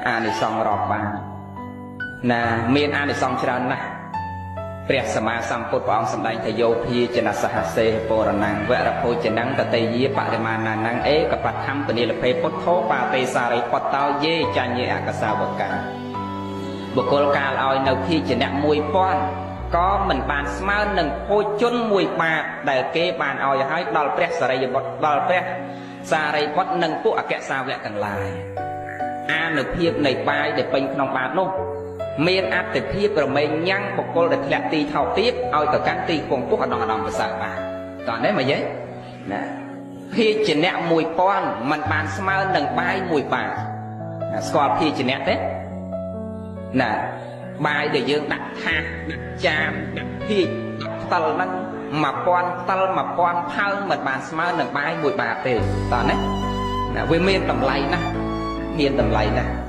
អានិសង្សរាប់បានណាមានអានិសង្សច្រើនណាស់ព្រះសម្មាសម្ពុទ្ធព្រះអង្គសម្ដែងថាយោភាចនសហសេពរណੰវរភោចនੰតតេយាបរិមាណានੰអេកបដ្ឋំពនិលភេពុទ្ធោបាទេសារិពតោយេចញ្ញេអកសាវកាបុគ្គលកាលឲ្យនៅភីជនៈ1000ក៏មិនបានស្មើនឹងភោជន1បាតដែលគេបានឲ្យដល់ព្រះសារីបុត្រដល់ព្រះសារីបុត្រនិងពួកអក្សសាវកទាំងឡាយអានុភាពនៃបាយដែលពេញក្នុងបាតនោះមានអត្តភាពប្រមេញញ៉ាំងបុគ្គលដែលធ្លាក់ទីថោកទាបឲ្យទៅកាន់ទីគង់ពុះអដងប្រសើរបានតោះនេះមកយាយណាភីជនៈ1000มันបានស្មើនឹងបាយ1បាតស្គាល់ភីជនៈទេណាបាយដែលយើងដាក់ថាសដាក់ចានដាក់ភីដាក់ផ្តិលហ្នឹង1000ផ្តិល1000ផើងមិនបានស្មើនឹងបាយ1បាតទេតោះណាវាមានតម្លៃណាស់មានតម្លៃណាស់